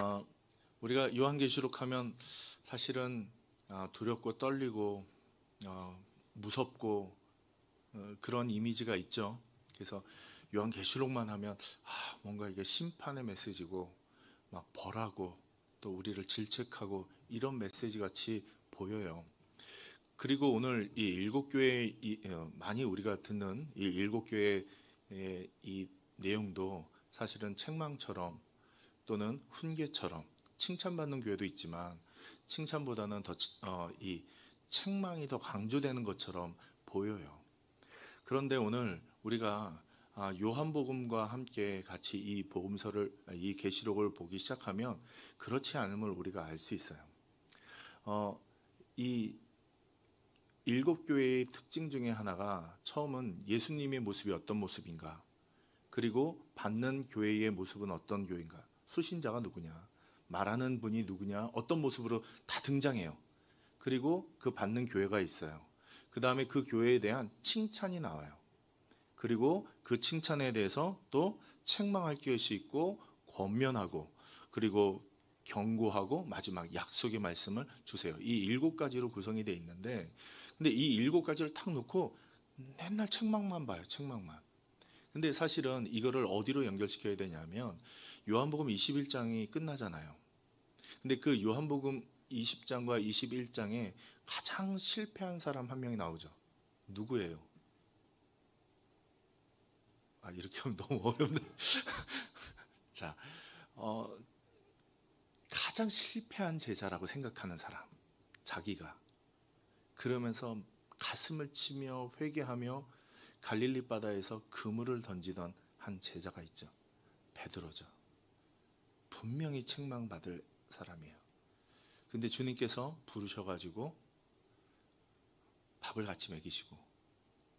어, 우리가 요한계시록 하면 사실은 두렵고 떨리고 무섭고 그런 이미지가 있죠. 그래서 요한계시록만 하면 뭔가 이게 심판의 메시지고 막 벌하고 또 우리를 질책하고 이런 메시지 같이 보여요. 그리고 오늘 이 일곱 교회 많이 우리가 듣는 이 일곱 교회의 이 내용도 사실은 책망처럼 또는 훈계처럼 칭찬받는 교회도 있지만 칭찬보다는 더 이 책망이 더 강조되는 것처럼 보여요. 그런데 오늘 우리가 요한복음과 함께 같이 이 복음서를 이 계시록을 보기 시작하면 그렇지 않음을 우리가 알 수 있어요. 이 일곱 교회의 특징 중에 하나가 처음은 예수님의 모습이 어떤 모습인가, 그리고 받는 교회의 모습은 어떤 교회인가, 수신자가 누구냐, 말하는 분이 누구냐, 어떤 모습으로 다 등장해요. 그리고 그 받는 교회가 있어요. 그 다음에 그 교회에 대한 칭찬이 나와요. 그리고 그 칭찬에 대해서 또 책망할 것이 있고 권면하고 그리고 경고하고 마지막 약속의 말씀을 주세요. 이 일곱 가지로 구성이 되어 있는데, 근데 이 일곱 가지를 탁 놓고 맨날 책망만 봐요. 책망만. 근데 사실은 이거를 어디로 연결시켜야 되냐면 요한복음 21장이 끝나잖아요. 근데 그 요한복음 20장과 21장에 가장 실패한 사람 한 명이 나오죠. 누구예요? 이렇게 하면 너무 어렵네. 자, 가장 실패한 제자라고 생각하는 사람, 자기가. 그러면서 가슴을 치며 회개하며 갈릴리 바다에서 그물을 던지던 한 제자가 있죠. 베드로죠. 분명히 책망받을 사람이에요. 근데 주님께서 부르셔가지고 밥을 같이 먹이시고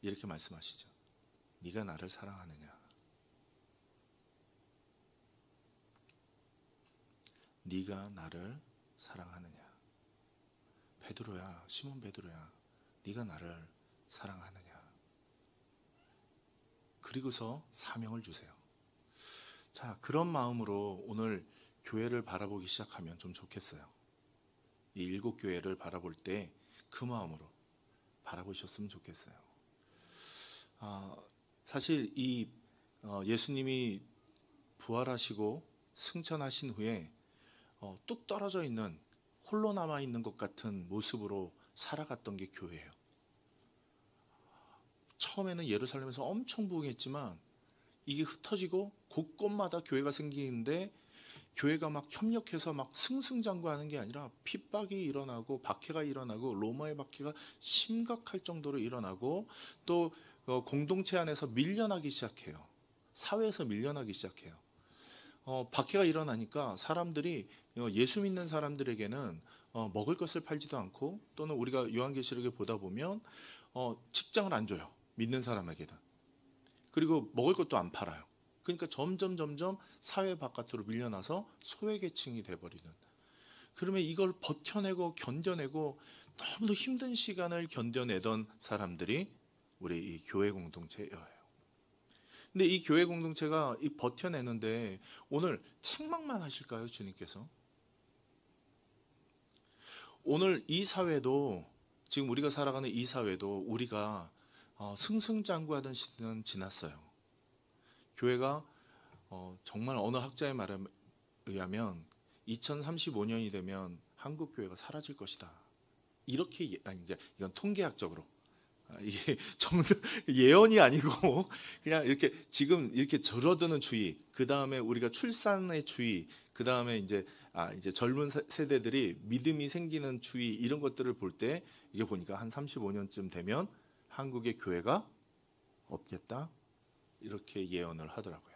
이렇게 말씀하시죠. 네가 나를 사랑하느냐? 네가 나를 사랑하느냐? 베드로야, 시몬 베드로야, 네가 나를 사랑하느냐? 그리고서 사명을 주세요. 자, 그런 마음으로 오늘 교회를 바라보기 시작하면 좀 좋겠어요. 이 일곱 교회를 바라볼 때 그 마음으로 바라보셨으면 좋겠어요. 사실 이 예수님이 부활하시고 승천하신 후에 뚝 떨어져 있는, 홀로 남아 있는 것 같은 모습으로 살아갔던 게 교회예요. 처음에는 예루살렘에서 엄청 부흥했지만 이게 흩어지고 곳곳마다 교회가 생기는데, 교회가 막 협력해서 막 승승장구하는 게 아니라 핍박이 일어나고 박해가 일어나고 로마의 박해가 심각할 정도로 일어나고 또 공동체 안에서 밀려나기 시작해요. 사회에서 밀려나기 시작해요. 박해가 일어나니까 사람들이 예수 믿는 사람들에게는 먹을 것을 팔지도 않고, 또는 우리가 요한계시록에 보다 보면 직장을 안 줘요. 믿는 사람에게는. 그리고 먹을 것도 안 팔아요. 그러니까 점점 사회 바깥으로 밀려나서 소외계층이 돼버리는. 그러면 이걸 버텨내고 견뎌내고 너무도 힘든 시간을 견뎌내던 사람들이 우리 이 교회 공동체예요. 근데 이 교회 공동체가 이 버텨내는데 오늘 책망만 하실까요, 주님께서? 오늘 이 사회도, 지금 우리가 살아가는 이 사회도 우리가 승승장구하던 시대는 지났어요. 교회가 정말 어느 학자의 말에 의하면 2035년이 되면 한국 교회가 사라질 것이다. 이렇게 이제 이건 통계학적으로 이게 예언이 아니고 그냥 이렇게 지금 이렇게 줄어드는 추이, 그 다음에 우리가 출산의 추이, 그 다음에 이제 젊은 세대들이 믿음이 생기는 추이, 이런 것들을 볼 때 이게 보니까 한 35년쯤 되면 한국의 교회가 없겠다, 이렇게 예언을 하더라고요.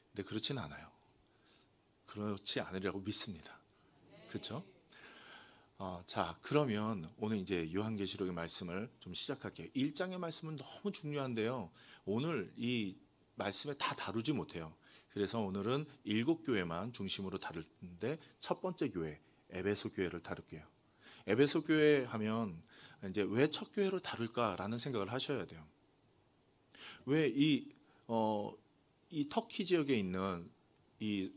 근데 그렇진 않아요. 그렇지 않으리라고 믿습니다. 그렇죠? 자, 그러면 오늘 이제 요한계시록의 말씀을 좀 시작할게요. 1장의 말씀은 너무 중요한데요, 오늘 이 말씀에 다 다루지 못해요. 그래서 오늘은 7교회만 중심으로 다룰는데, 첫 번째 교회 에베소 교회를 다룰게요. 에베소 교회 하면 이제 왜 첫 교회로 다룰까라는 생각을 하셔야 돼요. 왜 이 터키 지역에 있는 이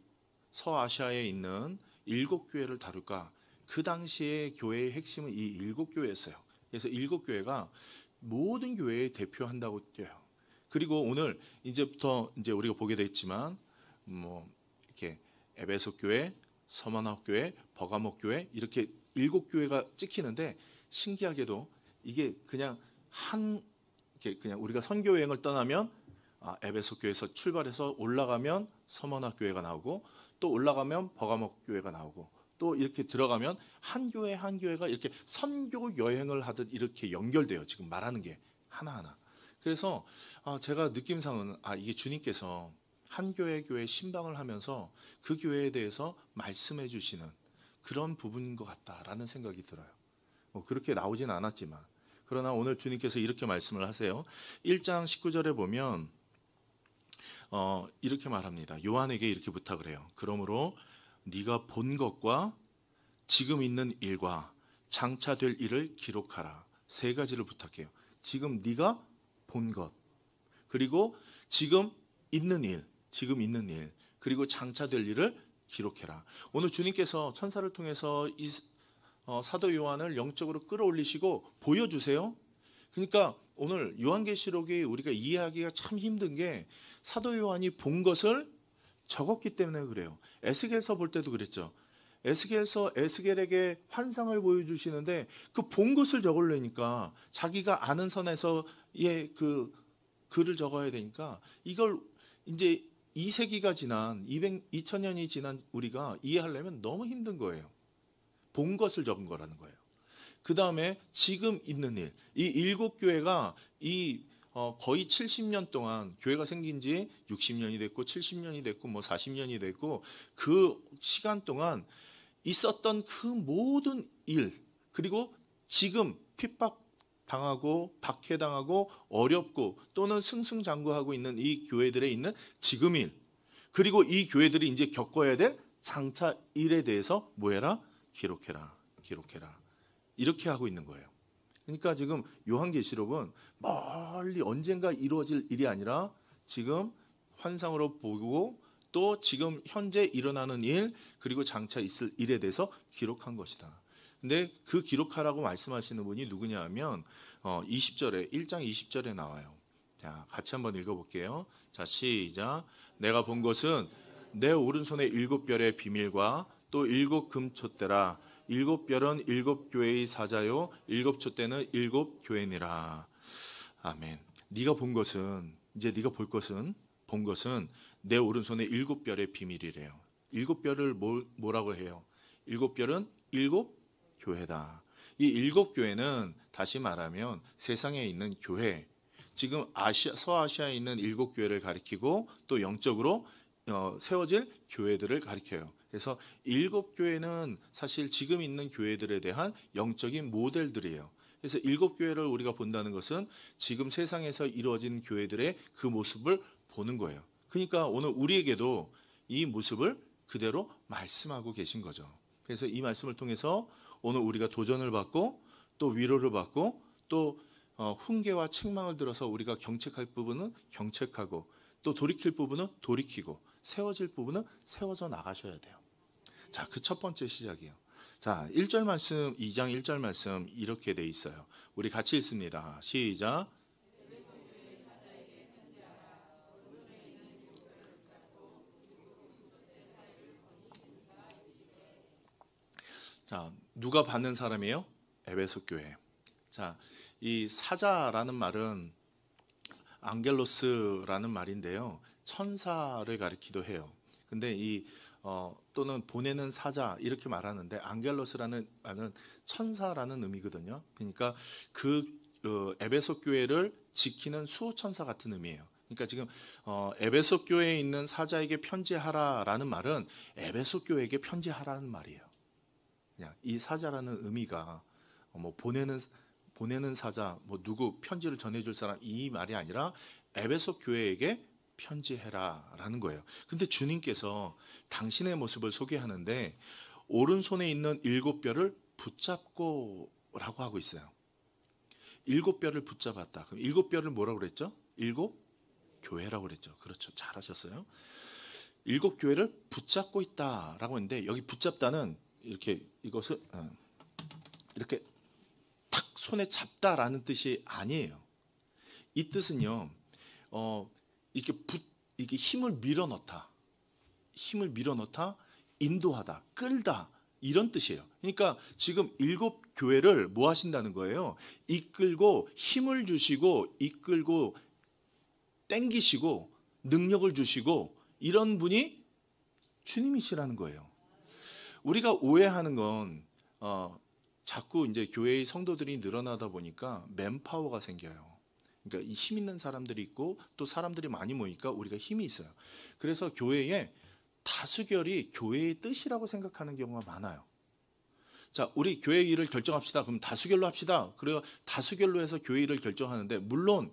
서아시아에 있는 7교회를 다룰까? 그 당시에 교회의 핵심은 이 7교회였어요. 그래서 7교회가 모든 교회에 대표한다고 뛰어요. 그리고 오늘 이제부터 이제 우리가 보게 됐지만 뭐 이렇게 에베소 교회, 서머나 교회, 버가모 교회 이렇게 7교회가 찍히는데 신기하게도 이게 그냥 이렇게 그냥 우리가 선교 여행을 떠나면 에베소 교회에서 출발해서 올라가면 서머나 교회가 나오고 또 올라가면 버가모 교회가 나오고 또 이렇게 들어가면 한 교회 한 교회가 이렇게 선교 여행을 하듯 이렇게 연결돼요. 지금 말하는 게 하나하나. 그래서 제가 느낌상은 이게 주님께서 한 교회 신방을 하면서 그 교회에 대해서 말씀해 주시는 그런 부분인 것 같다라는 생각이 들어요. 뭐 그렇게 나오진 않았지만 그러나 오늘 주님께서 이렇게 말씀을 하세요. 1장 19절에 보면 이렇게 말합니다. 요한에게 이렇게 부탁을 해요. 그러므로 네가 본 것과 지금 있는 일과 장차 될 일을 기록하라. 3가지를 부탁해요. 지금 네가 본 것, 그리고 지금 있는 일, 그리고 장차 될 일을 기록해라. 오늘 주님께서 천사를 통해서 이 사도 요한을 영적으로 끌어올리시고 보여주세요. 그러니까 오늘 요한계시록이 우리가 이해하기가 참 힘든 게 사도 요한이 본 것을 적었기 때문에 그래요. 에스겔서 볼 때도 그랬죠. 에스겔에게 환상을 보여주시는데 그 본 것을 적으려니까 자기가 아는 선에서 그 글을 적어야 되니까 이걸 이제 2세기가 지난 2000년이 지난 우리가 이해하려면 너무 힘든 거예요. 본 것을 적은 거라는 거예요. 그 다음에 지금 있는 일, 이 7교회가 거의 70년 동안 교회가 생긴 지 60년이 됐고 70년이 됐고 뭐 40년이 됐고 그 시간 동안 있었던 그 모든 일, 그리고 지금 핍박당하고 박해당하고 어렵고 또는 승승장구하고 있는 이 교회들에 있는 지금 일, 그리고 이 교회들이 이제 겪어야 될 장차 일에 대해서 뭐해라? 기록해라. 이렇게 하고 있는 거예요. 그러니까 지금 요한계시록은 멀리 언젠가 이루어질 일이 아니라 지금 환상으로 보고 또 지금 현재 일어나는 일, 그리고 장차 있을 일에 대해서 기록한 것이다. 근데 그 기록하라고 말씀하시는 분이 누구냐 하면 20절에 1장 20절에 나와요. 자, 같이 한번 읽어볼게요. 자, 시작. 내가 본 것은 내 오른손에 7별의 비밀과 또 7 금촛대라. 7별은 7교회의 사자요 7 촛대는 7 교회니라. 아멘. 네가 본 것은, 이제 네가 본 것은 내 오른손에 7별의 비밀이래요. 7별을 뭐라고 해요? 7별은 7 교회다. 이 7 교회는 다시 말하면 세상에 있는 교회, 지금 서아시아에 있는 7 교회를 가리키고 또 영적으로 세워질 교회들을 가리켜요. 그래서 7 교회는 사실 지금 있는 교회들에 대한 영적인 모델들이에요. 그래서 7 교회를 우리가 본다는 것은 지금 세상에서 이루어진 교회들의 그 모습을 보는 거예요. 그러니까 오늘 우리에게도 이 모습을 그대로 말씀하고 계신 거죠. 그래서 이 말씀을 통해서 오늘 우리가 도전을 받고 또 위로를 받고 또 훈계와 책망을 들어서 우리가 경책할 부분은 경책하고 또 돌이킬 부분은 돌이키고 세워질 부분은 세워져 나가셔야 돼요. 자, 그 첫 번째 시작이에요. 자, 1절 말씀, 2장 1절 말씀 이렇게 돼 있어요. 우리 같이 읽습니다. 시작. 자, 누가 받는 사람이에요? 에베소 교회. 자, 이 사자라는 말은 앙겔로스라는 말인데요. 천사를 가리키도 해요. 근데 또는 보내는 사자 이렇게 말하는데 앙겔로스라는 말은 천사라는 의미거든요. 그러니까 에베소 교회를 지키는 수호천사 같은 의미예요. 그러니까 지금 에베소 교회에 있는 사자에게 편지하라라는 말은 에베소 교회에게 편지하라는 말이에요. 그냥 이 사자라는 의미가 뭐 보내는 사자, 뭐 누구 편지를 전해줄 사람 이 말이 아니라 에베소 교회에게 편지해라라는 거예요. 근데 주님께서 당신의 모습을 소개하는데 오른손에 있는 7별을 붙잡고라고 하고 있어요. 7별을 붙잡았다. 그럼 7별을 뭐라고 그랬죠? 7 교회라고 그랬죠. 그렇죠. 잘하셨어요. 일곱 교회를 붙잡고 있다라고 했는데, 여기 붙잡다는 이렇게 이것을 이렇게 탁 손에 잡다라는 뜻이 아니에요. 이 뜻은요, 이게 힘을 밀어넣다, 인도하다, 끌다, 이런 뜻이에요. 그러니까 지금 일곱 교회를 뭐 하신다는 거예요? 이끌고 힘을 주시고, 이끌고 땡기시고 능력을 주시고, 이런 분이 주님이시라는 거예요. 우리가 오해하는 건 자꾸 이제 교회의 성도들이 늘어나다 보니까 맨파워가 생겨요. 그러니까 이 힘 있는 사람들이 있고 또 사람들이 많이 모이니까 우리가 힘이 있어요. 그래서 교회의 다수결이 교회의 뜻이라고 생각하는 경우가 많아요. 자, 우리 교회 일을 결정합시다. 그럼 다수결로 합시다. 그래서 다수결로 해서 교회 일을 결정하는데, 물론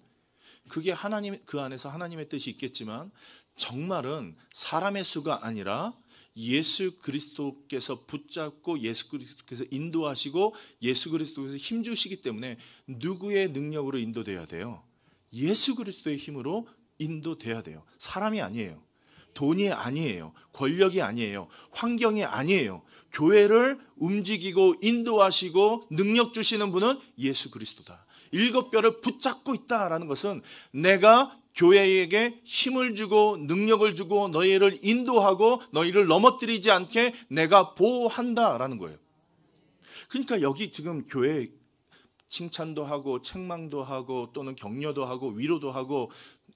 그게 하나님, 그 안에서 하나님의 뜻이 있겠지만 정말은 사람의 수가 아니라 예수 그리스도께서 붙잡고 예수 그리스도께서 인도하시고 예수 그리스도께서 힘 주시기 때문에 누구의 능력으로 인도돼야 돼요? 예수 그리스도의 힘으로 인도돼야 돼요. 사람이 아니에요. 돈이 아니에요. 권력이 아니에요. 환경이 아니에요. 교회를 움직이고 인도하시고 능력 주시는 분은 예수 그리스도다. 일곱 뼈를 붙잡고 있다라는 것은 내가 교회에게 힘을 주고 능력을 주고 너희를 인도하고 너희를 넘어뜨리지 않게 내가 보호한다라는 거예요. 그러니까 여기 지금 교회 칭찬도 하고 책망도 하고 또는 격려도 하고 위로도 하고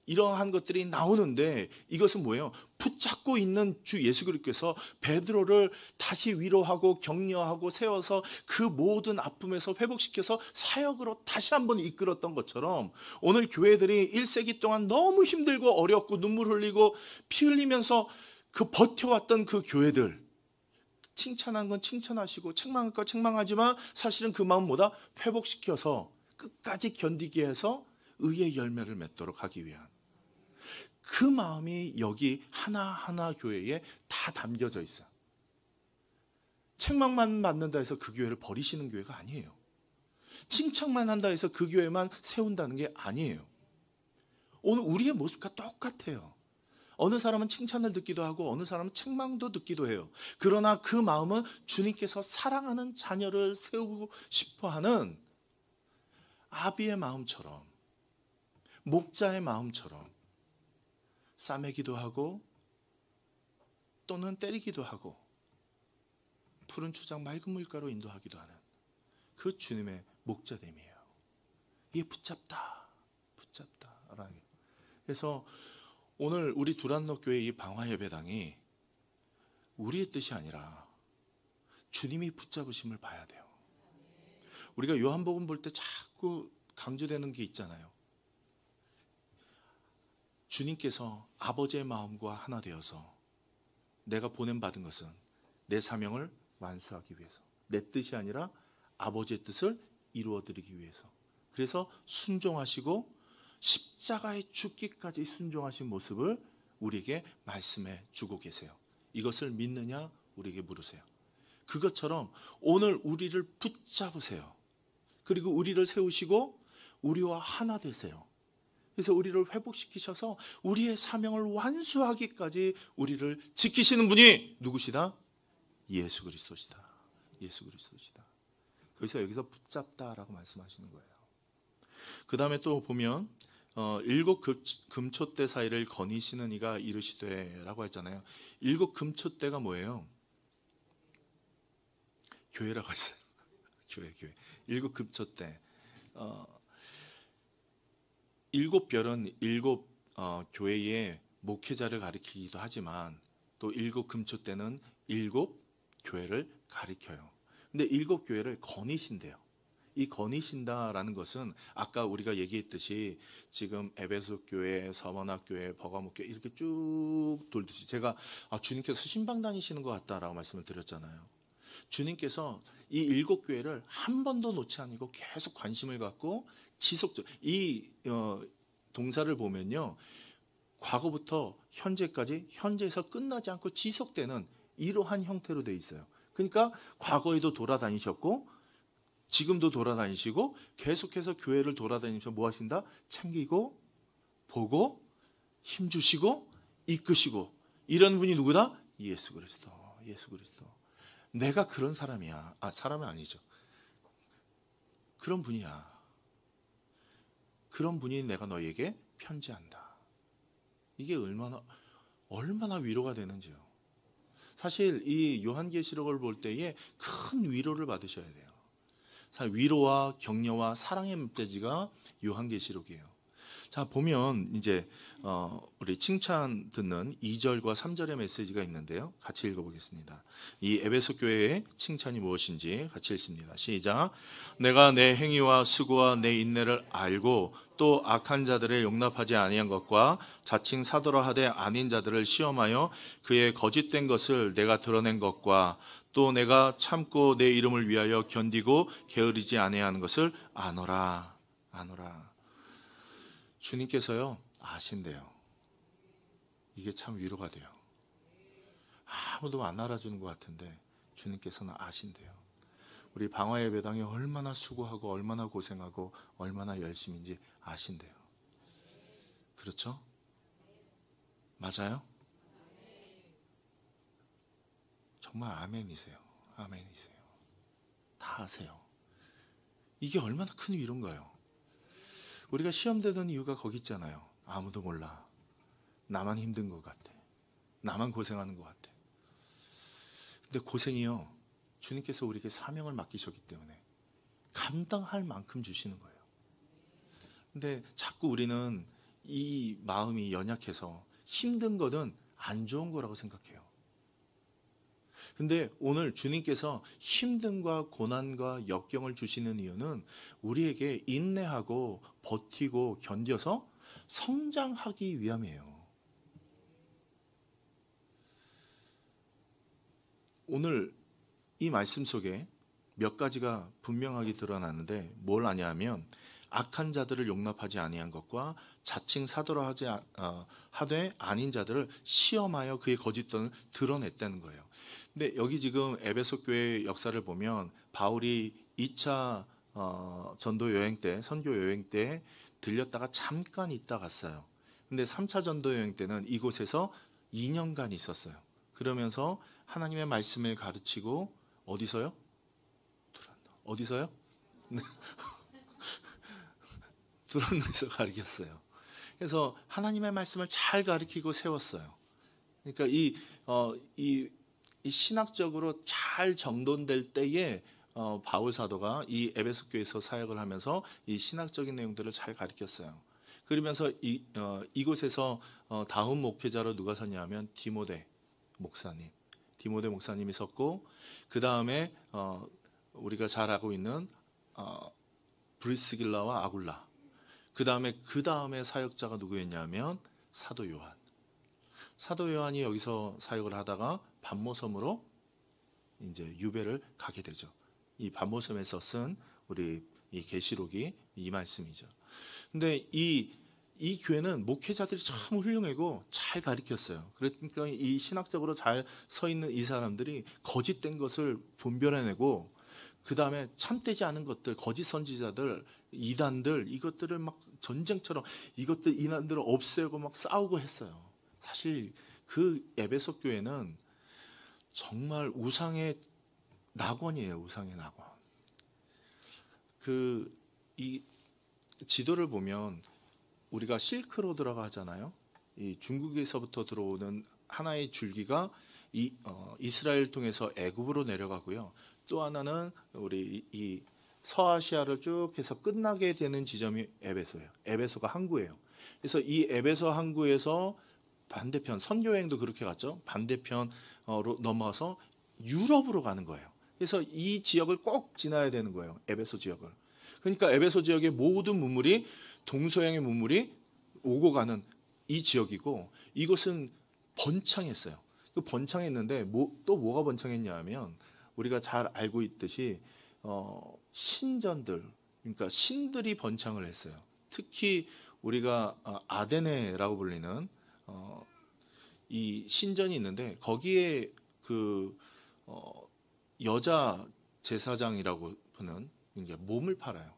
이러한 것들이 나오는데, 이것은 뭐예요? 붙잡고 있는 주 예수 그리스도께서 베드로를 다시 위로하고 격려하고 세워서 그 모든 아픔에서 회복시켜서 사역으로 다시 한번 이끌었던 것처럼, 오늘 교회들이 1세기 동안 너무 힘들고 어렵고 눈물 흘리고 피 흘리면서 그 버텨왔던 그 교회들, 칭찬한 건 칭찬하시고 책망할 건 책망하지만 사실은 그 마음 뭐다? 회복시켜서 끝까지 견디게 해서 의의 열매를 맺도록 하기 위한 그 마음이 여기 하나하나 교회에 다 담겨져 있어요. 책망만 받는다 해서 그 교회를 버리시는 교회가 아니에요. 칭찬만 한다 해서 그 교회만 세운다는 게 아니에요. 오늘 우리의 모습과 똑같아요. 어느 사람은 칭찬을 듣기도 하고 어느 사람은 책망도 듣기도 해요. 그러나 그 마음은 주님께서 사랑하는 자녀를 세우고 싶어하는 아비의 마음처럼, 목자의 마음처럼 싸매기도 하고 또는 때리기도 하고 푸른 초장 맑은 물가로 인도하기도 하는 그 주님의 목자됨이에요. 이게 붙잡다라는 게. 그래서 오늘 우리 두란노 교회 이 방화 예배당이 우리의 뜻이 아니라 주님이 붙잡으심을 봐야 돼요. 우리가 요한복음 볼 때 자꾸 강조되는 게 있잖아요. 주님께서 아버지의 마음과 하나 되어서 내가 보냄받은 것은 내 사명을 완수하기 위해서, 내 뜻이 아니라 아버지의 뜻을 이루어드리기 위해서, 그래서 순종하시고 십자가에 죽기까지 순종하신 모습을 우리에게 말씀해 주고 계세요. 이것을 믿느냐 우리에게 물으세요. 그것처럼 오늘 우리를 붙잡으세요. 그리고 우리를 세우시고 우리와 하나 되세요. 그래서 우리를 회복시키셔서 우리의 사명을 완수하기까지 우리를 지키시는 분이 누구시다? 예수 그리스도시다. 예수 그리스도시다. 그래서 여기서 붙잡다라고 말씀하시는 거예요. 그 다음에 또 보면 일곱 금초대 사이를 거니시는 이가 이르시되라고 했잖아요. 일곱 금초대가 뭐예요? 교회라고 했어요. 교회. 일곱 금초대. 일곱 별은 일곱 교회의 목회자를 가리키기도 하지만 또 일곱 금초대는 일곱 교회를 가리켜요. 근데 일곱 교회를 거니신대요. 이 거니신다라는 것은 아까 우리가 얘기했듯이 지금 에베소 교회, 서머나 교회, 버가모 교회 이렇게 쭉 돌듯이 제가 주님께서 신방 다니시는 것 같다라고 말씀을 드렸잖아요. 주님께서 이 일곱 교회를 한 번도 놓지 않고 계속 관심을 갖고 지속적, 이 동사를 보면요, 과거부터 현재까지, 현재에서 끝나지 않고 지속되는 이러한 형태로 되어 있어요. 그러니까 과거에도 돌아다니셨고 지금도 돌아다니시고 계속해서 교회를 돌아다니면서 뭐 하신다? 챙기고 보고 힘주시고 이끄시고, 이런 분이 누구다? 예수 그리스도. 예수 그리스도. 내가 그런 사람이야. 사람은 아니죠. 그런 분이야. 그런 분이 내가 너에게 편지한다. 이게 얼마나 위로가 되는지요. 사실 이 요한계시록을 볼 때에 큰 위로를 받으셔야 돼요. 사실 위로와 격려와 사랑의 멧돼지가 요한계시록이에요. 자, 보면 이제 우리 칭찬 듣는 2절과 3절의 메시지가 있는데요. 같이 읽어보겠습니다. 이 에베소 교회의 칭찬이 무엇인지 같이 읽습니다. 시작. 내가 내 행위와 수고와 내 인내를 알고 또 악한 자들을 용납하지 아니한 것과 자칭 사도라 하되 아닌 자들을 시험하여 그의 거짓된 것을 내가 드러낸 것과 또 내가 참고 내 이름을 위하여 견디고 게으르지 아니하는 것을 아노라. 주님께서요 아신대요. 이게 참 위로가 돼요. 아무도 안 알아주는 것 같은데 주님께서는 아신대요. 우리 방화예배당이 얼마나 수고하고 얼마나 고생하고 얼마나 열심인지 아신대요. 그렇죠? 맞아요? 정말 아멘이세요. 아멘이세요. 다 아세요. 이게 얼마나 큰 위로인가요? 우리가 시험되던 이유가 거기 있잖아요. 아무도 몰라. 나만 힘든 것 같아. 나만 고생하는 것 같아. 근데 고생이요, 주님께서 우리에게 사명을 맡기셨기 때문에 감당할 만큼 주시는 거예요. 근데 자꾸 우리는 이 마음이 연약해서 힘든 거는 안 좋은 거라고 생각해요. 근데 오늘 주님께서 힘듦과 고난과 역경을 주시는 이유는 우리에게 인내하고 버티고 견뎌서 성장하기 위함이에요. 오늘 이 말씀 속에 몇 가지가 분명하게 드러나는데 뭘 아냐하면 악한 자들을 용납하지 아니한 것과 자칭 사도라 하되 아닌 자들을 시험하여 그의 거짓됨을 드러냈다는 거예요. 근데 여기 지금 에베소 교회의 역사를 보면 바울이 2차 전도 여행 때, 선교 여행 때 들렸다가 잠깐 있다 갔어요. 근데 3차 전도 여행 때는 이곳에서 2년간 있었어요. 그러면서 하나님의 말씀을 가르치고 어디서요? 어디서요? 두란노에서 가르쳤어요. 그래서 하나님의 말씀을 잘 가르치고 세웠어요. 그러니까 이 신학적으로 잘 정돈될 때에 바울 사도가 이 에베소 교회에서 사역을 하면서 이 신학적인 내용들을 잘 가르쳤어요. 그러면서 이곳에서 다음 목회자로 누가 섰냐면 디모데 목사님이 섰고, 그 다음에 우리가 잘 알고 있는 브리스길라와 아굴라, 그 다음에 사역자가 누구였냐면 사도 요한이 여기서 사역을 하다가 반모섬으로 이제 유배를 가게 되죠. 이 반모섬에서 쓴 우리 이 계시록이 이 말씀이죠. 근데 이 교회는 목회자들이 참 훌륭하고 잘 가르쳤어요. 그러니까 이 신학적으로 잘 서 있는 이 사람들이 거짓된 것을 분별해내고, 그 다음에 참되지 않은 것들, 거짓 선지자들, 이단들, 이것들을 막 전쟁처럼 이단들을 없애고 막 싸우고 했어요. 사실 그 에베소 교회는 정말 우상의 낙원이에요. 우상의 낙원. 이 지도를 보면 우리가 실크로드라고 하잖아요. 이 중국에서부터 들어오는 하나의 줄기가 이스라엘 통해서 애굽으로 내려가고요. 또 하나는 우리 이 서아시아를 쭉 해서 끝나게 되는 지점이 에베소예요. 에베소가 항구예요. 그래서 이 에베소 항구에서 반대편, 선교여행도 그렇게 갔죠. 반대편으로 넘어가서 유럽으로 가는 거예요. 그래서 이 지역을 꼭 지나야 되는 거예요. 에베소 지역을. 그러니까 에베소 지역의 모든 문물이, 동서양의 문물이 오고 가는 이 지역이고, 이곳은 번창했어요. 그 번창했는데 또 뭐가 번창했냐 하면, 우리가 잘 알고 있듯이 신전들, 그러니까 신들이 번창을 했어요. 특히 우리가 아데네라고 불리는 이 신전이 있는데, 거기에 여자 제사장이라고 하는 이제 몸을 팔아요.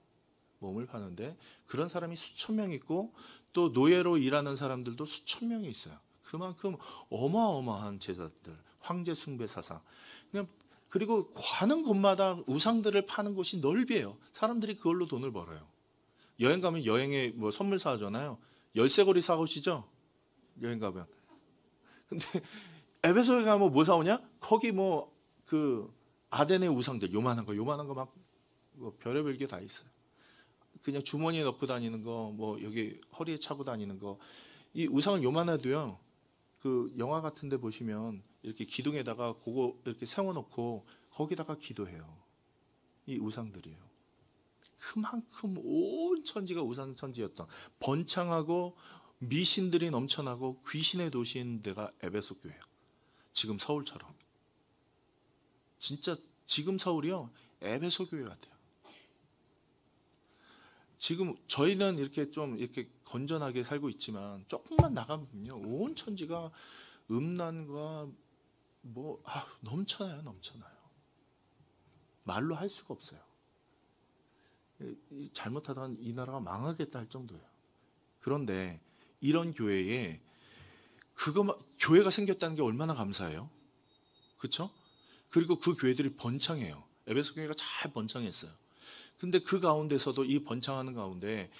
몸을 파는데 그런 사람이 수천 명 있고, 또 노예로 일하는 사람들도 수천 명이 있어요. 그만큼 어마어마한 제자들, 황제 숭배 사상. 그냥 그리고 가는 곳마다 우상들을 파는 곳이 넓이에요. 사람들이 그걸로 돈을 벌어요. 여행 가면 여행에 뭐 선물 사잖아요. 열쇠고리 사오시죠? 여행 가면. 근데 에베소에 가면 뭐 사오냐? 거기 뭐 그 아덴의 우상들 요만한 거 막 뭐 별의별 게 다 있어요. 그냥 주머니에 넣고 다니는 거, 뭐 여기 허리에 차고 다니는 거. 이 우상은 요만해도요. 그 영화 같은 데 보시면 이렇게 기둥에다가 그거 이렇게 세워놓고 거기다가 기도해요. 이 우상들이에요. 그만큼 온 천지가 우상 천지였던, 번창하고 미신들이 넘쳐나고 귀신의 도시인 데가 에베소 교회예요. 지금 서울처럼. 진짜 지금 서울이요, 에베소 교회 같아요. 지금 저희는 이렇게 좀 이렇게 건전하게 살고 있지만 조금만 나가면요, 온 천지가 음란과 뭐 넘쳐나요. 말로 할 수가 없어요. 잘못하다가 이 나라가 망하겠다 할 정도예요. 그런데 이런 교회에 교회가 생겼다는 게 얼마나 감사해요. 그렇죠? 그리고 그 교회들이 번창해요. 에베소 교회가 잘 번창했어요. 근데 그 가운데서도 이 번창하는 가운데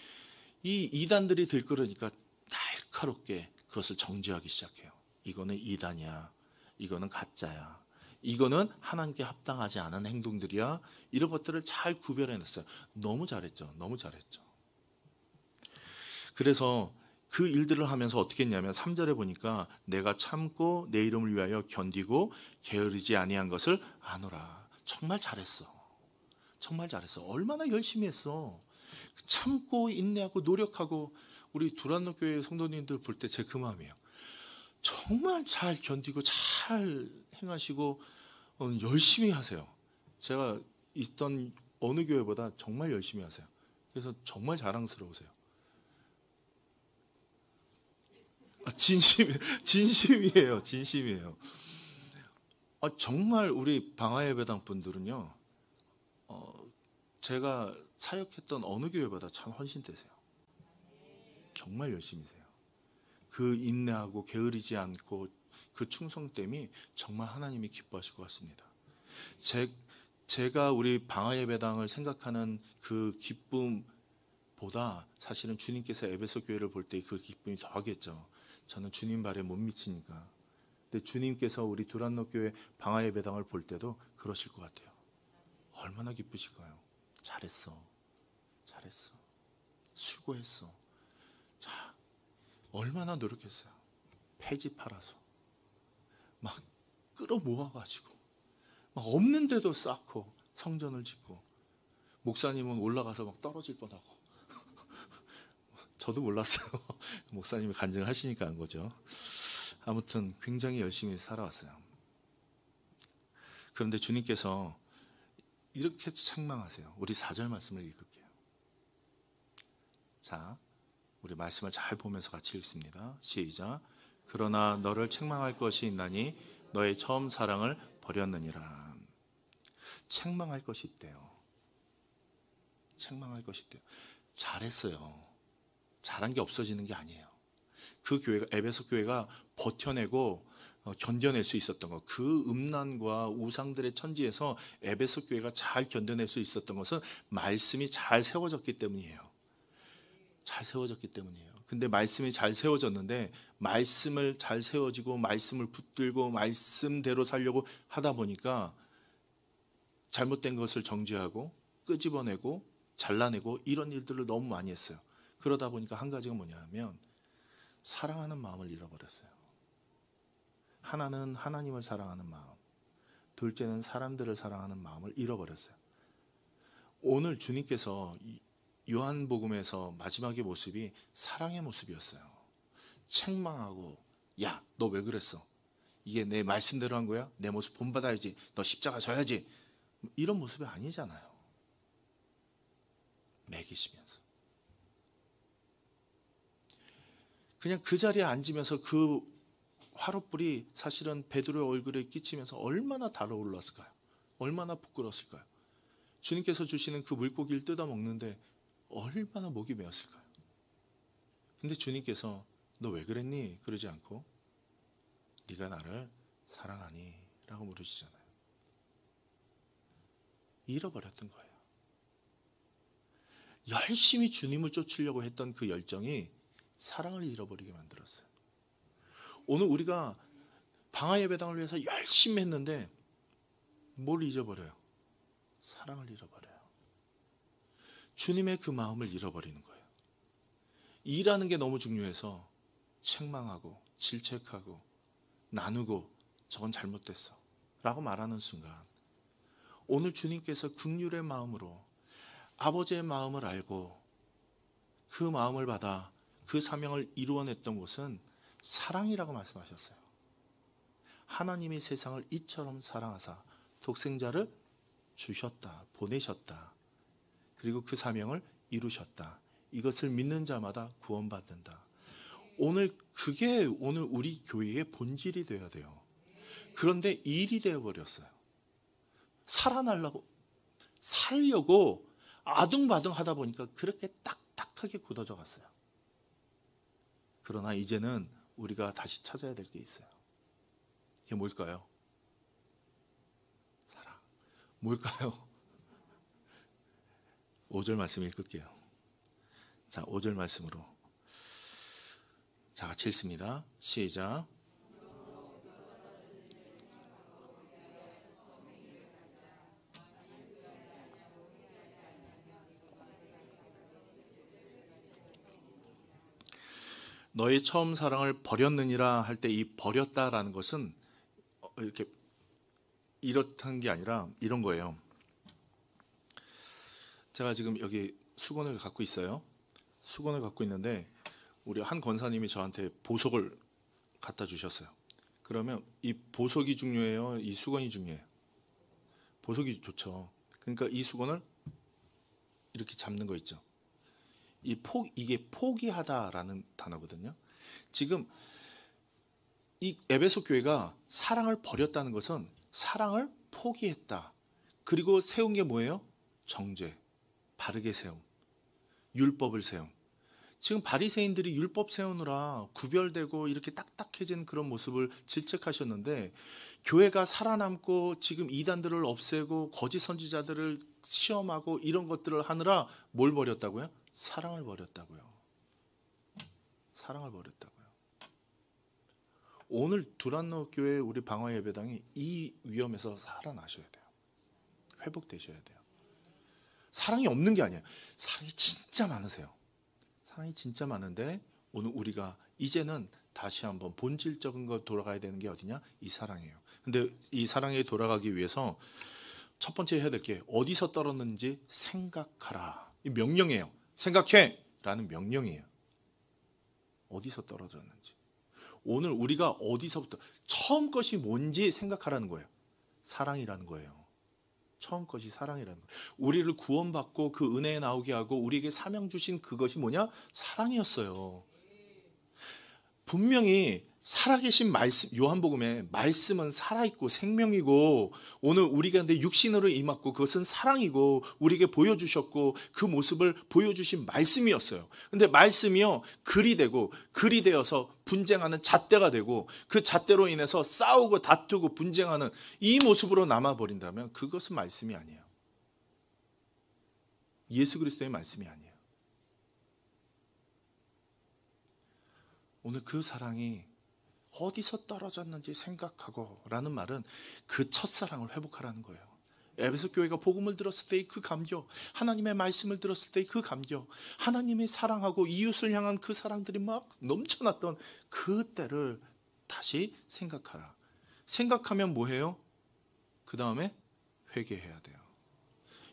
이 이단들이 들끓으니까 날카롭게 그것을 정죄하기 시작해요. 이거는 이단이야. 이거는 가짜야. 이거는 하나님께 합당하지 않은 행동들이야. 이런 것들을 잘 구별해냈어요. 너무 잘했죠. 그래서 그 일들을 하면서 어떻게 했냐면 3절에 보니까 내가 참고 내 이름을 위하여 견디고 게으르지 아니한 것을 아노라. 정말 잘했어. 얼마나 열심히 했어. 참고 인내하고 노력하고. 우리 두란노 교회 성도님들 볼 때 제 그 마음이에요. 정말 잘 견디고 잘 행하시고 열심히 하세요. 제가 있던 어느 교회보다 정말 열심히 하세요. 그래서 정말 자랑스러우세요. 진심이에요. 정말 우리 방화예배당 분들은요, 제가 사역했던 어느 교회보다 참 헌신되세요. 정말 열심히세요. 그 인내하고 게으르지 않고 그 충성됨이 정말 하나님이 기뻐하실 것 같습니다. 제가 우리 방화예배당을 생각하는 그 기쁨보다 사실은 주님께서 에베소 교회를 볼 때 그 기쁨이 더하겠죠. 저는 주님 발에 못 미치니까. 근데 주님께서 우리 두란노 교회 방화예배당을 볼 때도 그러실 것 같아요. 얼마나 기쁘실까요? 잘했어. 수고했어. 자, 얼마나 노력했어요. 폐지 팔아서 막 끌어모아가지고 막 없는데도 쌓고 성전을 짓고, 목사님은 올라가서 막 떨어질 뻔하고 저도 몰랐어요. 목사님이 간증하시니까 한 거죠. 아무튼 굉장히 열심히 살아왔어요. 그런데 주님께서 이렇게 책망하세요. 우리 4절 말씀을 읽을게요. 자, 우리 말씀을 잘 보면서 같이 읽습니다. 시작. 그러나 너를 책망할 것이 있나니 너의 처음 사랑을 버렸느니라. 책망할 것이 있대요. 잘했어요. 잘한 게 없어지는 게 아니에요. 그 교회가, 에베소 교회가 버텨내고 견뎌낼 수 있었던 것, 그 음란과 우상들의 천지에서 에베소 교회가 잘 견뎌낼 수 있었던 것은 말씀이 잘 세워졌기 때문이에요. 근데 말씀이 잘 세워졌는데, 말씀을 잘 세워지고 말씀을 붙들고 말씀대로 살려고 하다 보니까 잘못된 것을 정죄하고 끄집어내고 잘라내고 이런 일들을 너무 많이 했어요. 그러다 보니까 한 가지가 뭐냐면 사랑하는 마음을 잃어버렸어요. 하나는 하나님을 사랑하는 마음, 둘째는 사람들을 사랑하는 마음을 잃어버렸어요. 오늘 주님께서 요한복음에서 마지막의 모습이 사랑의 모습이었어요. 책망하고, 야, 너 왜 그랬어? 이게 내 말씀대로 한 거야? 내 모습 본받아야지. 너 십자가 져야지. 이런 모습이 아니잖아요. 매기시면서 그냥 그 자리에 앉으면서 그 화롯불이 사실은 베드로의 얼굴에 끼치면서 얼마나 달아올랐을까요? 얼마나 부끄러웠을까요? 주님께서 주시는 그 물고기를 뜯어 먹는데 얼마나 목이 메었을까요? 근데 주님께서 너 왜 그랬니? 그러지 않고 네가 나를 사랑하니? 라고 물으시잖아요. 잃어버렸던 거예요. 열심히 주님을 쫓으려고 했던 그 열정이 사랑을 잃어버리게 만들었어요. 오늘 우리가 방화 예배당을 위해서 열심히 했는데 뭘 잊어버려요? 사랑을 잃어버려요. 주님의 그 마음을 잃어버리는 거예요. 일하는 게 너무 중요해서 책망하고 질책하고 나누고 저건 잘못됐어 라고 말하는 순간, 오늘 주님께서 긍휼의 마음으로 아버지의 마음을 알고 그 마음을 받아 그 사명을 이루어냈던 것은 사랑이라고 말씀하셨어요. 하나님이 세상을 이처럼 사랑하사 독생자를 주셨다, 보내셨다. 그리고 그 사명을 이루셨다. 이것을 믿는 자마다 구원받는다. 오늘 그게 오늘 우리 교회의 본질이 되어야 돼요. 그런데 일이 되어버렸어요. 살려고 아둥바둥 하다 보니까 그렇게 딱딱하게 굳어져 갔어요. 그러나 이제는 우리가 다시 찾아야 될 게 있어요. 이게 뭘까요? 사랑. 뭘까요? 5절 말씀 읽을게요. 자, 5절 말씀으로 자, 같이 읽습니다. 시작. 너의 처음 사랑을 버렸느니라 할 때 이 버렸다라는 것은 이렇게 이렇다는 게 아니라 이런 거예요. 제가 지금 여기 수건을 갖고 있어요. 수건을 갖고 있는데 우리 한 권사님이 저한테 보석을 갖다 주셨어요. 그러면 이 보석이 중요해요? 이 수건이 중요해요? 보석이 좋죠. 그러니까 이 수건을 이렇게 잡는 거 있죠. 이게 포기하다라는 단어거든요. 지금 이 에베소 교회가 사랑을 버렸다는 것은 사랑을 포기했다. 그리고 세운 게 뭐예요? 정죄, 바르게 세움, 율법을 세움. 지금 바리새인들이 율법 세우느라 구별되고 이렇게 딱딱해진 그런 모습을 질책하셨는데, 교회가 살아남고 지금 이단들을 없애고 거짓 선지자들을 시험하고 이런 것들을 하느라 뭘 버렸다고요? 사랑을 버렸다고요. 사랑을 버렸다고요. 오늘 두란노 교회 우리 방화 예배당이 이 위험에서 살아나셔야 돼요. 회복되셔야 돼요. 사랑이 없는 게 아니에요. 사랑이 진짜 많으세요. 사랑이 진짜 많은데 오늘 우리가 이제는 다시 한번 본질적인 거 돌아가야 되는 게 어디냐? 이 사랑이에요. 근데 이 사랑에 돌아가기 위해서 첫 번째 해야 될 게 어디서 떨었는지 생각하라. 이 명령이에요. 생각해! 라는 명령이에요. 어디서 떨어졌는지. 오늘 우리가 어디서부터 처음 것이 뭔지 생각하라는 거예요. 사랑이라는 거예요. 처음 것이 사랑이라는 거예요. 우리를 구원받고 그 은혜에 나오게 하고 우리에게 사명 주신 그것이 뭐냐? 사랑이었어요. 분명히 살아계신 말씀, 요한복음에 말씀은 살아있고 생명이고 오늘 우리가 근데 육신으로 임했고 그것은 사랑이고 우리에게 보여주셨고 그 모습을 보여주신 말씀이었어요. 근데 말씀이요 글이 되고 글이 되어서 분쟁하는 잣대가 되고 그 잣대로 인해서 싸우고 다투고 분쟁하는 이 모습으로 남아버린다면 그것은 말씀이 아니에요. 예수 그리스도의 말씀이 아니에요. 오늘 그 사랑이 어디서 떨어졌는지 생각하고 라는 말은 그 첫사랑을 회복하라는 거예요. 에베소 교회가 복음을 들었을 때의 그 감격, 하나님의 말씀을 들었을 때의 그 감격, 하나님이 사랑하고 이웃을 향한 그 사랑들이 막 넘쳐났던 그때를 다시 생각하라. 생각하면 뭐해요? 그 다음에 회개해야 돼요.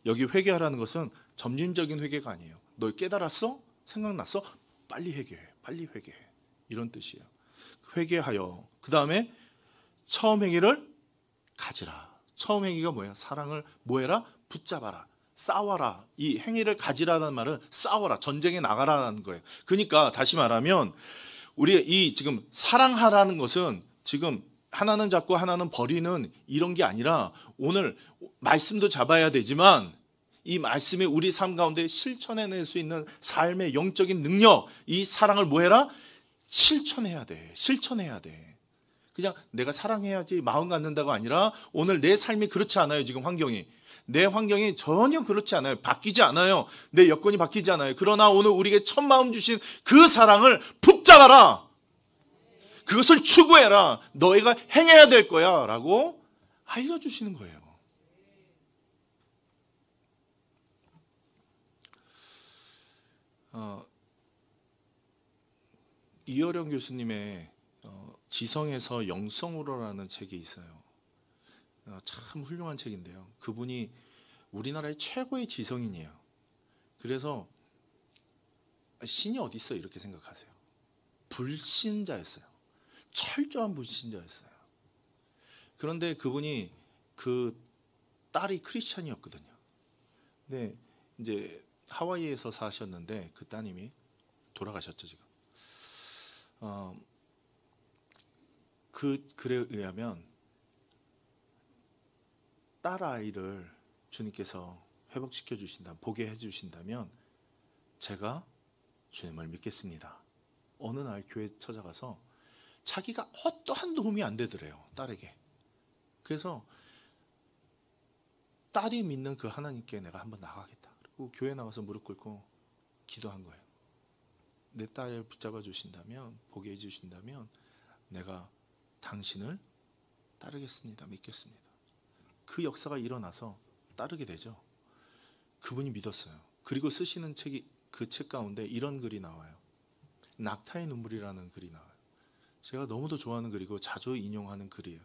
여기 회개하라는 것은 점진적인 회개가 아니에요. 너 깨달았어? 생각났어? 빨리 회개해. 빨리 회개해. 이런 뜻이에요. 회개하여 그 다음에 처음 행위를 가지라. 처음 행위가 뭐야? 사랑을 뭐해라? 붙잡아라. 싸워라. 이 행위를 가지라는 말은 싸워라. 전쟁에 나가라는 거예요. 그러니까 다시 말하면 우리 이 지금 사랑하라는 것은 지금 하나는 잡고 하나는 버리는 이런 게 아니라 오늘 말씀도 잡아야 되지만 이 말씀이 우리 삶 가운데 실천해낼 수 있는 삶의 영적인 능력, 이 사랑을 뭐해라? 실천해야 돼. 실천해야 돼. 그냥 내가 사랑해야지 마음 갖는다가 아니라 오늘 내 삶이 그렇지 않아요. 지금 환경이. 내 환경이 전혀 그렇지 않아요. 바뀌지 않아요. 내 여건이 바뀌지 않아요. 그러나 오늘 우리에게 첫 마음 주신 그 사랑을 붙잡아라. 그것을 추구해라. 너희가 행해야 될 거야 라고 알려주시는 거예요. 이어령 교수님의 지성에서 영성으로라는 책이 있어요. 참 훌륭한 책인데요. 그분이 우리나라의 최고의 지성인이에요. 그래서 신이 어디 있어 이렇게 생각하세요. 불신자였어요. 철저한 불신자였어요. 그런데 그분이 그 딸이 크리스찬이었거든요. 근데 이제 하와이에서 사셨는데 그 따님이 돌아가셨죠 지금. 그 글에 의하면 딸 아이를 주님께서 회복시켜 주신다, 보게 해 주신다면 제가 주님을 믿겠습니다. 어느 날 교회 찾아가서 자기가 어떠한 도움이 안 되더래요, 딸에게. 그래서 딸이 믿는 그 하나님께 내가 한번 나가겠다. 그리고 교회 나가서 무릎 꿇고 기도한 거예요. 내 딸을 붙잡아 주신다면, 보게 해 주신다면 내가 당신을 따르겠습니다. 믿겠습니다. 그 역사가 일어나서 따르게 되죠. 그분이 믿었어요. 그리고 쓰시는 책이 그 책 가운데 이런 글이 나와요. 낙타의 눈물이라는 글이 나와요. 제가 너무도 좋아하는 글이고 자주 인용하는 글이에요.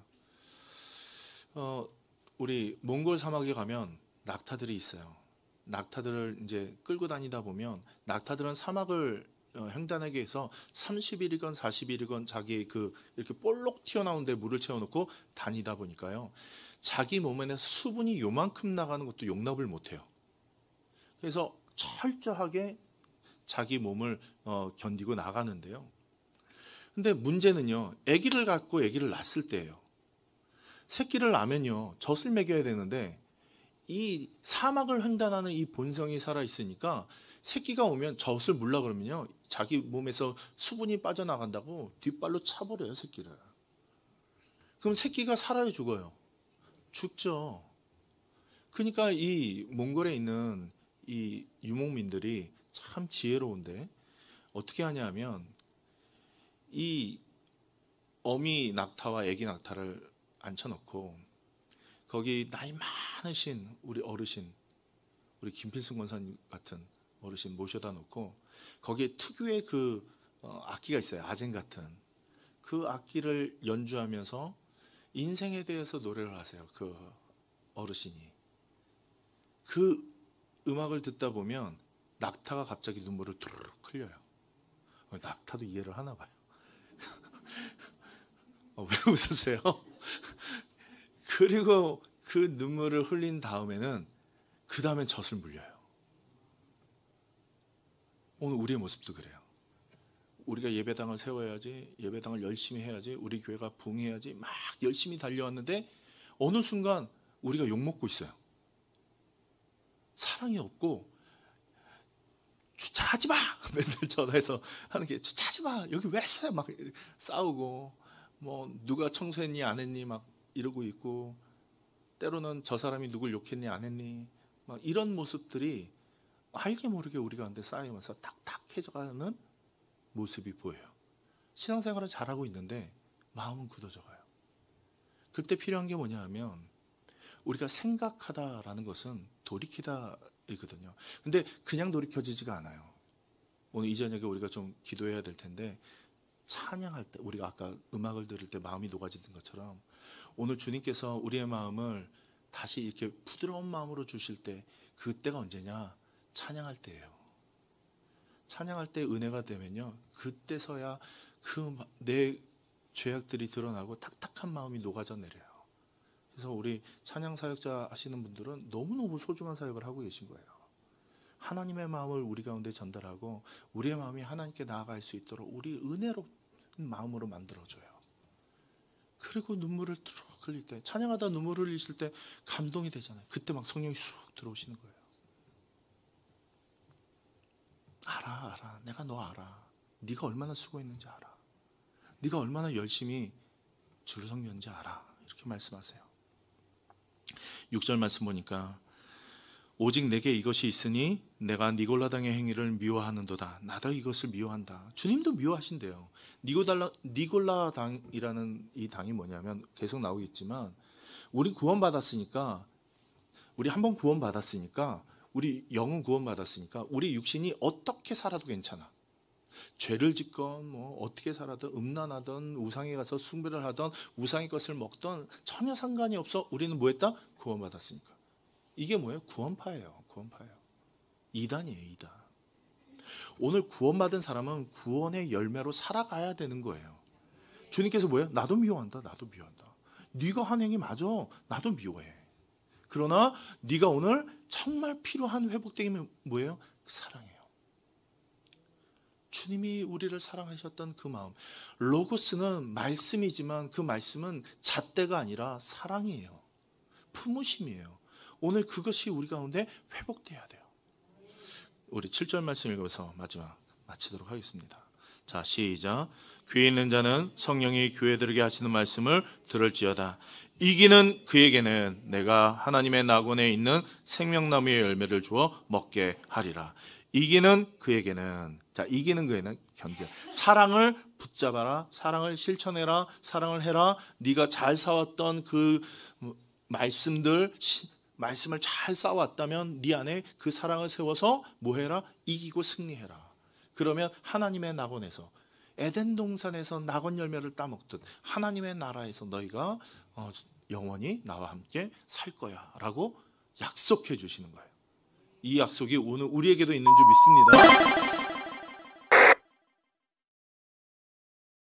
우리 몽골 사막에 가면 낙타들이 있어요. 낙타들을 이제 끌고 다니다 보면 낙타들은 사막을 횡단하기 위해서 30일이건 40일이건 자기 그 이렇게 볼록 튀어나온 데 물을 채워놓고 다니다 보니까요. 자기 몸에서 수분이 요만큼 나가는 것도 용납을 못해요. 그래서 철저하게 자기 몸을 견디고 나가는데요. 근데 문제는요. 아기를 갖고 아기를 낳았을 때예요. 새끼를 낳으면요. 젖을 먹여야 되는데 이 사막을 횡단하는 이 본성이 살아있으니까 새끼가 오면 젖을 물라 그러면요. 자기 몸에서 수분이 빠져나간다고 뒷발로 차버려요. 새끼를. 그럼 새끼가 살아요? 죽어요? 죽죠. 그러니까 이 몽골에 있는 이 유목민들이 참 지혜로운데 어떻게 하냐면 이 어미 낙타와 아기 낙타를 앉혀놓고 거기 나이 많으신 우리 어르신, 우리 김필승 권사님 같은 어르신 모셔다 놓고 거기에 특유의 그 악기가 있어요. 아젠 같은 그 악기를 연주하면서 인생에 대해서 노래를 하세요. 그 어르신이. 그 음악을 듣다 보면 낙타가 갑자기 눈물을 tururu룩 흘려요. 낙타도 이해를 하나 봐요. 왜 웃으세요? 그리고 그 눈물을 흘린 다음에는 그 다음엔 젖을 물려요. 오늘 우리의 모습도 그래요. 우리가 예배당을 세워야지, 예배당을 열심히 해야지, 우리 교회가 부흥해야지 막 열심히 달려왔는데 어느 순간 우리가 욕먹고 있어요. 사랑이 없고 주차하지 마! 맨날 전화해서 하는 게 주차하지 마! 여기 왜 써? 막 싸우고 뭐 누가 청소했니 안 했니 막 이러고 있고 때로는 저 사람이 누굴 욕했니 안 했니 막 이런 모습들이 알게 모르게 우리 가운데 쌓이면서 딱딱해져가는 모습이 보여요. 신앙생활은 잘하고 있는데 마음은 굳어져가요. 그때 필요한 게 뭐냐 하면 우리가 생각하다라는 것은 돌이키다이거든요. 근데 그냥 돌이켜지지가 않아요. 오늘 이 저녁에 우리가 좀 기도해야 될 텐데 찬양할 때 우리가 아까 음악을 들을 때 마음이 녹아지는 것처럼 오늘 주님께서 우리의 마음을 다시 이렇게 부드러운 마음으로 주실 때 그때가 언제냐? 찬양할 때예요. 찬양할 때 은혜가 되면요. 그때서야 그 내 죄악들이 드러나고 탁탁한 마음이 녹아져 내려요. 그래서 우리 찬양 사역자 하시는 분들은 너무너무 소중한 사역을 하고 계신 거예요. 하나님의 마음을 우리 가운데 전달하고 우리의 마음이 하나님께 나아갈 수 있도록 우리 은혜로운 마음으로 만들어줘요. 그리고 눈물을 쭉 흘릴 때 찬양하다 눈물을 흘리실 때 감동이 되잖아요. 그때 막 성령이 쑥 들어오시는 거예요. 알아. 내가 너 알아. 네가 얼마나 수고했는지 알아. 네가 얼마나 열심히 주를 섬겼는지 알아. 이렇게 말씀하세요. 6절 말씀 보니까 오직 내게 이것이 있으니 내가 니골라 당의 행위를 미워하는도다. 나도 이것을 미워한다. 주님도 미워하신대요. 니골라 당이라는 이 당이 뭐냐면 계속 나오겠지만 우리 구원받았으니까, 우리 한번 구원받았으니까, 우리 영은 구원받았으니까 우리 육신이 어떻게 살아도 괜찮아. 죄를 짓건 뭐 어떻게 살아든 음란하던 우상에 가서 숭배를 하던 우상의 것을 먹던 전혀 상관이 없어. 우리는 뭐 했다? 구원받았으니까. 이게 뭐예요? 구원파예요. 구원파예요. 이단이에요. 이단. 오늘 구원받은 사람은 구원의 열매로 살아가야 되는 거예요. 주님께서 뭐예요? 나도 미워한다. 나도 미워한다. 네가 한 행위 맞아. 나도 미워해. 그러나 네가 오늘 정말 필요한 회복되기면 뭐예요? 사랑이에요. 주님이 우리를 사랑하셨던 그 마음. 로고스는 말씀이지만 그 말씀은 잣대가 아니라 사랑이에요. 품으심이에요. 오늘 그것이 우리 가운데 회복돼야 돼요. 우리 7절 말씀 읽어서 마지막 마치도록 하겠습니다. 자, 시작. 귀에 있는 자는 성령이 교회들에게 하시는 말씀을 들을지어다. 이기는 그에게는 내가 하나님의 낙원에 있는 생명나무의 열매를 주어 먹게 하리라. 이기는 그에게는, 자, 이기는 그에는 견뎌. 사랑을 붙잡아라. 사랑을 실천해라. 사랑을 해라. 네가 잘 싸웠던 그 말씀을 잘 쌓아왔다면 네 안에 그 사랑을 세워서 뭐 해라? 이기고 승리해라. 그러면 하나님의 낙원에서, 에덴 동산에서 낙원 열매를 따먹듯 하나님의 나라에서 너희가 영원히 나와 함께 살 거야 라고 약속해 주시는 거예요. 이 약속이 오늘 우리에게도 있는 줄 믿습니다.